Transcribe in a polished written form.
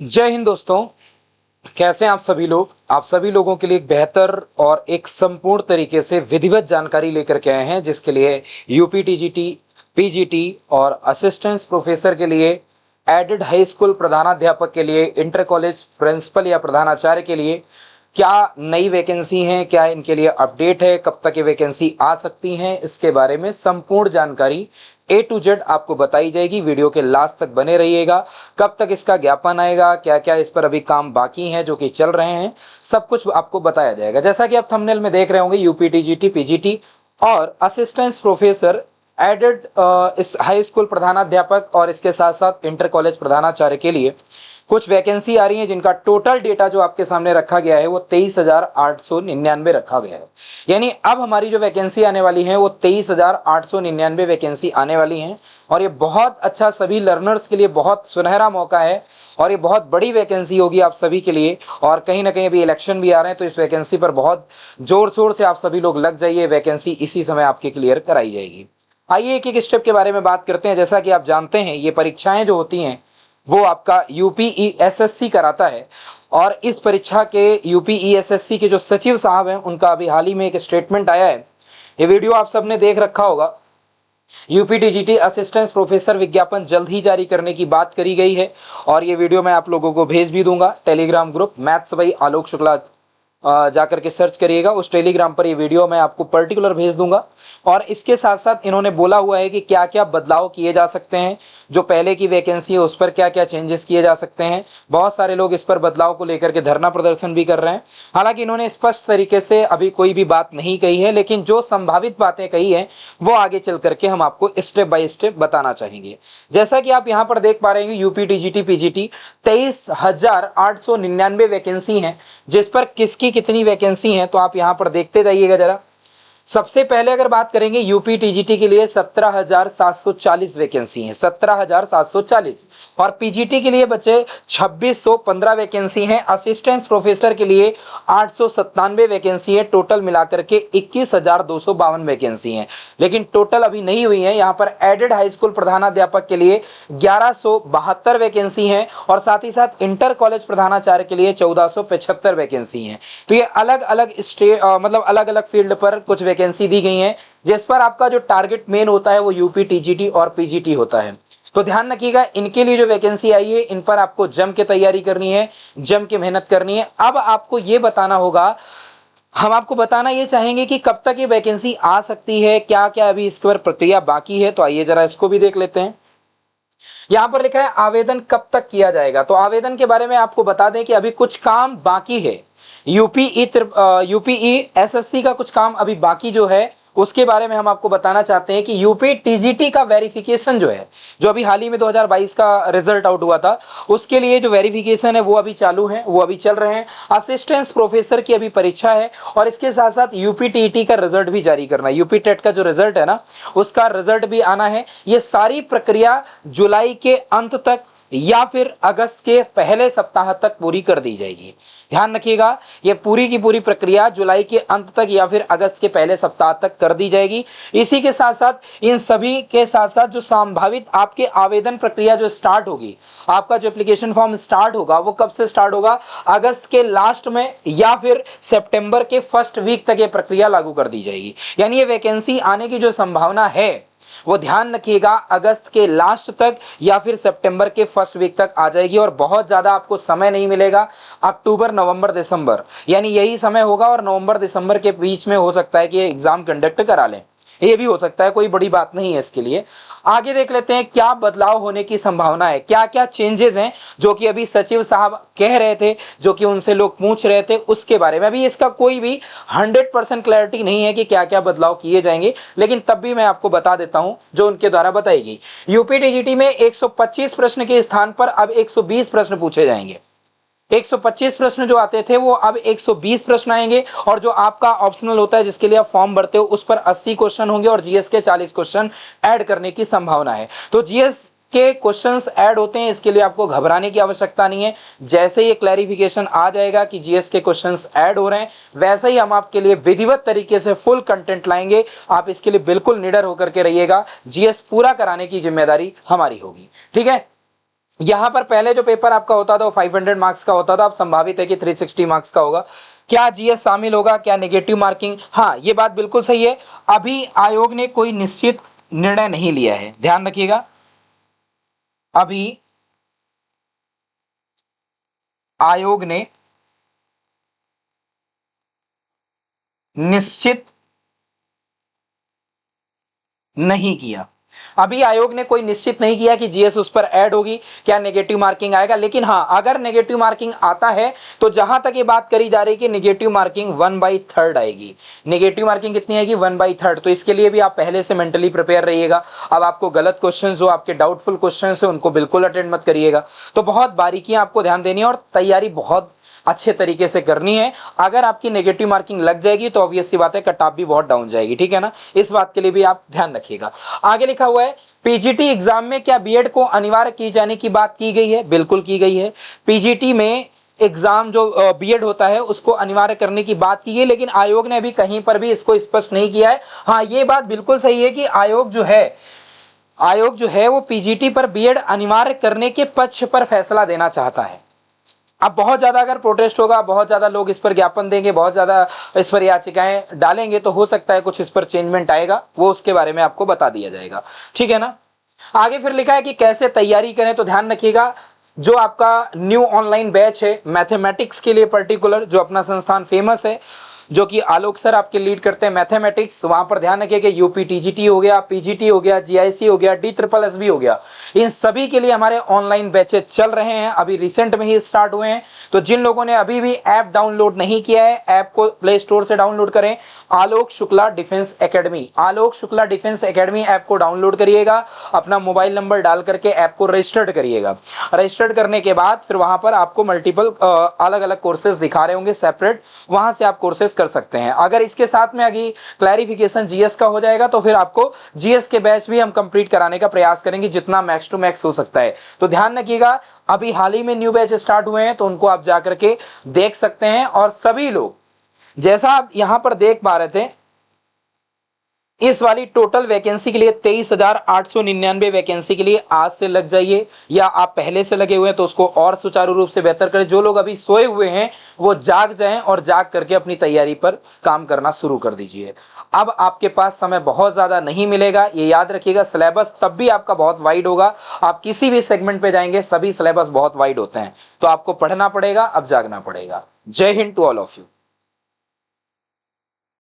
जय हिंद दोस्तों। कैसे हैं आप सभी लोग। आप सभी लोगों के लिए एक बेहतर और एक संपूर्ण तरीके से विधिवत जानकारी लेकर के आए हैं, जिसके लिए यूपी टीजीटी, पीजीटी और असिस्टेंट प्रोफेसर के लिए, एडेड हाई स्कूल प्रधानाध्यापक के लिए, इंटर कॉलेज प्रिंसिपल या प्रधानाचार्य के लिए क्या नई वैकेंसी हैं, क्या इनके लिए अपडेट है, कब तक ये वैकेंसी आ सकती हैं, इसके बारे में संपूर्ण जानकारी ए टू जेड आपको बताई जाएगी। वीडियो के लास्ट तक बने रहिएगा। कब तक इसका ज्ञापन आएगा, क्या क्या इस पर अभी काम बाकी हैं जो कि चल रहे हैं, सब कुछ आपको बताया जाएगा। जैसा कि आप थंबनेल में देख रहे होंगे, यूपी टीजीटी, पीजीटी और असिस्टेंट प्रोफेसर, एडेड इस हाई स्कूल प्रधानाध्यापक और इसके साथ साथ इंटर कॉलेज प्रधानाचार्य के लिए कुछ वैकेंसी आ रही है, जिनका टोटल डेटा जो आपके सामने रखा गया है वो 23,899 रखा गया है। यानी अब हमारी जो वैकेंसी आने वाली है वो 23,899 वैकेंसी आने वाली हैं। और ये बहुत अच्छा, सभी लर्नर्स के लिए बहुत सुनहरा मौका है और ये बहुत बड़ी वैकेंसी होगी आप सभी के लिए। और कहीं ना कहीं अभी इलेक्शन भी आ रहे हैं, तो इस वैकेंसी पर बहुत जोर शोर से आप सभी लोग लग जाइए। वैकेंसी इसी समय आपकी क्लियर कराई जाएगी। आइए एक एक स्टेप के बारे में बात करते हैं। जैसा कि आप जानते हैं, ये परीक्षाएं जो होती हैं वो आपका यूपीईएसएससी कराता है। और इस परीक्षा के यूपीईएसएससी के जो सचिव साहब हैं, उनका अभी हाल ही में एक स्टेटमेंट आया है। ये वीडियो आप सबने देख रखा होगा। यूपी टीजीटी असिस्टेंट प्रोफेसर विज्ञापन जल्द ही जारी करने की बात करी गई है। और ये वीडियो मैं आप लोगों को भेज भी दूंगा। Telegram group maths by Alok Shukla जाकर के सर्च करिएगा, उस टेलीग्राम पर ये वीडियो मैं आपको पर्टिकुलर भेज दूंगा। और इसके साथ साथ इन्होंने बोला हुआ है कि क्या क्या बदलाव किए जा सकते हैं, जो पहले की वैकेंसी है उस पर क्या क्या चेंजेस किए जा सकते हैं। बहुत सारे लोग इस पर बदलाव को लेकर के धरना प्रदर्शन भी कर रहे हैं। हालांकि इन्होंने स्पष्ट तरीके से अभी कोई भी बात नहीं कही है, लेकिन जो संभावित बातें कही है वो आगे चल करके हम आपको स्टेप बाय स्टेप बताना चाहेंगे। जैसा कि आप यहाँ पर देख पा रहे हैं, यूपी टीजीटी पीजीटी 23,899 वैकेंसी है। जिस पर किसकी कितनी वैकेंसी है तो आप यहां पर देखते जाइएगा जरा। सबसे पहले अगर बात करेंगे यूपी टीजीटी के लिए 17,740 वैकेंसी है, 17,740। और पीजीटी के लिए बचे 2,615 वैकेंसी हैं। असिस्टेंट प्रोफेसर के लिए 897 वैकेंसी है। टोटल मिलाकर के 21,252 वैकेंसी हैं। लेकिन टोटल अभी नहीं हुई है। यहाँ पर एडेड हाई स्कूल प्रधानाध्यापक के लिए 1172 वैकेंसी है और साथ ही साथ इंटर कॉलेज प्रधानाचार्य के लिए 1475 वैकेंसी है। तो ये अलग अलग मतलब अलग अलग फील्ड पर कुछ वैकेंसी दी गई हैं, जिस पर आपका जो टारगेट मेन होता है वो यूपी टीजीटी और पीजीटी होता है। तो ध्यान रखिएगा, इनके लिए जो वैकेंसी आई है इन पर आपको जम के तैयारी करनी है, जम के मेहनत करनी है। अब आपको ये बताना होगा, हम आपको बताना ये चाहेंगे कि कब तक ये वैकेंसी आ सकती है, क्या क्या अभी इस पर प्रक्रिया बाकी है। तो आइए जरा इसको भी देख लेते हैं। यहां पर लिखा है आवेदन कब तक किया जाएगा। तो आवेदन के बारे में आपको बता दें कि अभी कुछ काम बाकी है। यूपीई एसएससी का कुछ काम अभी बाकी जो है, उसके बारे में हम आपको बताना चाहते हैं कि यूपी टीजीटी का वेरिफिकेशन जो है, जो अभी हाल ही में 2022 का रिजल्ट आउट हुआ था, उसके लिए जो वेरिफिकेशन है वो अभी चालू है, वो अभी चल रहे हैं। असिस्टेंट प्रोफेसर की अभी परीक्षा है और इसके साथ साथ यूपी टीईटी का रिजल्ट भी जारी करना है। यूपी टेट का जो रिजल्ट है ना, उसका रिजल्ट भी आना है। ये सारी प्रक्रिया जुलाई के अंत तक या फिर अगस्त के पहले सप्ताह तक पूरी कर दी जाएगी। ध्यान रखिएगा, ये पूरी की पूरी प्रक्रिया जुलाई के अंत तक या फिर अगस्त के पहले सप्ताह तक कर दी जाएगी। इसी के साथ साथ इन सभी के साथ साथ जो संभावित आपके आवेदन प्रक्रिया जो स्टार्ट होगी, आपका जो एप्लीकेशन फॉर्म स्टार्ट होगा वो कब से स्टार्ट होगा, अगस्त के लास्ट में या फिर सितंबर के फर्स्ट वीक तक ये प्रक्रिया लागू कर दी जाएगी। यानी ये वैकेंसी आने की जो संभावना है वो ध्यान रखिएगा अगस्त के लास्ट तक या फिर सितंबर के फर्स्ट वीक तक आ जाएगी। और बहुत ज्यादा आपको समय नहीं मिलेगा। अक्टूबर, नवंबर, दिसंबर यानी यही समय होगा और नवंबर दिसंबर के बीच में हो सकता है कि एग्जाम कंडक्ट करा लें। ये भी हो सकता है, कोई बड़ी बात नहीं है इसके लिए। आगे देख लेते हैं क्या बदलाव होने की संभावना है, क्या क्या चेंजेस हैं जो कि अभी सचिव साहब कह रहे थे, जो कि उनसे लोग पूछ रहे थे, उसके बारे में अभी इसका कोई भी 100% क्लैरिटी नहीं है कि क्या क्या बदलाव किए जाएंगे। लेकिन तब भी मैं आपको बता देता हूं जो उनके द्वारा बताई गई। यूपी टीजीटी में 125 प्रश्न के स्थान पर अब 120 प्रश्न पूछे जाएंगे। 125 प्रश्न जो आते थे वो अब 120 प्रश्न आएंगे। और जो आपका ऑप्शनल होता है जिसके लिए आप फॉर्म भरते हो, उस पर 80 क्वेश्चन होंगे और जीएस के 40 क्वेश्चन ऐड करने की संभावना है। तो जीएस के क्वेश्चंस ऐड होते हैं, इसके लिए आपको घबराने की आवश्यकता नहीं है। जैसे ये क्लैरिफिकेशन आ जाएगा कि जीएस के क्वेश्चंस ऐड हो रहे हैं, वैसे ही हम आपके लिए विधिवत तरीके से फुल कंटेंट लाएंगे। आप इसके लिए बिल्कुल निडर होकर के रहिएगा। जीएस पूरा कराने की जिम्मेदारी हमारी होगी, ठीक है। यहां पर पहले जो पेपर आपका होता था वो 500 मार्क्स का होता था, अब संभावित है कि 360 मार्क्स का होगा। क्या जीएस शामिल होगा, क्या नेगेटिव मार्किंग? हाँ, ये बात बिल्कुल सही है। अभी आयोग ने कोई निश्चित निर्णय नहीं लिया है, ध्यान रखिएगा। अभी आयोग ने निश्चित नहीं किया। अभी आयोग ने कोई निश्चित नहीं किया कि जीएस उस पर ऐड होगी, क्या नेगेटिव मार्किंग आएगा। लेकिन हां, अगर नेगेटिव मार्किंग आता है तो जहां तक ये बात करी जा रही है कि नेगेटिव मार्किंग 1/3 आएगी। नेगेटिव मार्किंग कितनी आएगी? 1/3। तो इसके लिए भी आप पहले से मेंटली प्रिपेयर रहिएगा। अब आपको गलत क्वेश्चन, जो आपके डाउटफुल क्वेश्चन है, उनको बिल्कुल अटेंड मत करिएगा। तो बहुत बारीकियां आपको ध्यान देनी है और तैयारी बहुत अच्छे तरीके से करनी है। अगर आपकी नेगेटिव मार्किंग लग जाएगी तो ऑब्वियस सी बात है कट ऑफ भी बहुत डाउन जाएगी, ठीक है ना। इस बात के लिए भी आप ध्यान रखिएगा। आगे लिखा हुआ है, पीजीटी एग्जाम में क्या बीएड को अनिवार्य किए जाने की बात की गई है? बिल्कुल की गई है। पीजीटी में एग्जाम जो बीएड होता है उसको अनिवार्य करने की बात की गई, लेकिन आयोग ने अभी कहीं पर भी इसको स्पष्ट नहीं किया है। हाँ, ये बात बिल्कुल सही है कि आयोग जो है वो पीजीटी पर बीएड अनिवार्य करने के पक्ष पर फैसला देना चाहता है। अब बहुत ज्यादा अगर प्रोटेस्ट होगा, बहुत ज्यादा लोग इस पर ज्ञापन देंगे, बहुत ज्यादा इस पर याचिकाएं डालेंगे, तो हो सकता है कुछ इस पर चेंजमेंट आएगा, वो उसके बारे में आपको बता दिया जाएगा, ठीक है ना। आगे फिर लिखा है कि कैसे तैयारी करें, तो ध्यान रखिएगा जो आपका न्यू ऑनलाइन बैच है मैथमेटिक्स के लिए पर्टिकुलर, जो अपना संस्थान फेमस है, जो कि आलोक सर आपके लीड करते हैं मैथमेटिक्स, वहां पर ध्यान रखिए कि यूपी टीजीटी हो गया, पीजीटी हो गया, जीआईसी हो गया, DSSS हो गया, इन सभी के लिए हमारे ऑनलाइन बैचेज चल रहे हैं, अभी रिसेंट में ही स्टार्ट हुए हैं। तो जिन लोगों ने अभी भी ऐप डाउनलोड नहीं किया है, ऐप को प्ले स्टोर से डाउनलोड करें, Alok Shukla defence academy, Alok Shukla defence academy app को डाउनलोड करिएगा, अपना मोबाइल नंबर डाल करके ऐप को रजिस्टर्ड करिएगा। रजिस्टर्ड करने के बाद फिर वहां पर आपको मल्टीपल अलग अलग कोर्सेज दिखा रहे होंगे सेपरेट, वहां से आप कोर्सेज कर सकते हैं। अगर इसके साथ में अभी क्लैरिफिकेशन जीएस का हो जाएगा तो फिर आपको जीएस के बैच भी हम कंप्लीट कराने का प्रयास करेंगे जितना मैक्स टू मैक्स हो सकता है। तो ध्यान रखिएगा, अभी हाल ही में न्यू बैच स्टार्ट हुए हैं, तो उनको आप जाकर के देख सकते हैं। और सभी लोग, जैसा आप यहां पर देख पा रहे थे, इस वाली टोटल वैकेंसी के लिए 23,899 वैकेंसी के लिए आज से लग जाइए, या आप पहले से लगे हुए हैं तो उसको और सुचारू रूप से बेहतर करें। जो लोग अभी सोए हुए हैं वो जाग जाएं और जाग करके अपनी तैयारी पर काम करना शुरू कर दीजिए। अब आपके पास समय बहुत ज्यादा नहीं मिलेगा, ये याद रखिएगा। सिलेबस तब भी आपका बहुत वाइड होगा, आप किसी भी सेगमेंट पे जाएंगे सभी सिलेबस बहुत वाइड होते हैं, तो आपको पढ़ना पड़ेगा, अब जागना पड़ेगा। जय हिंद टू ऑल ऑफ यू।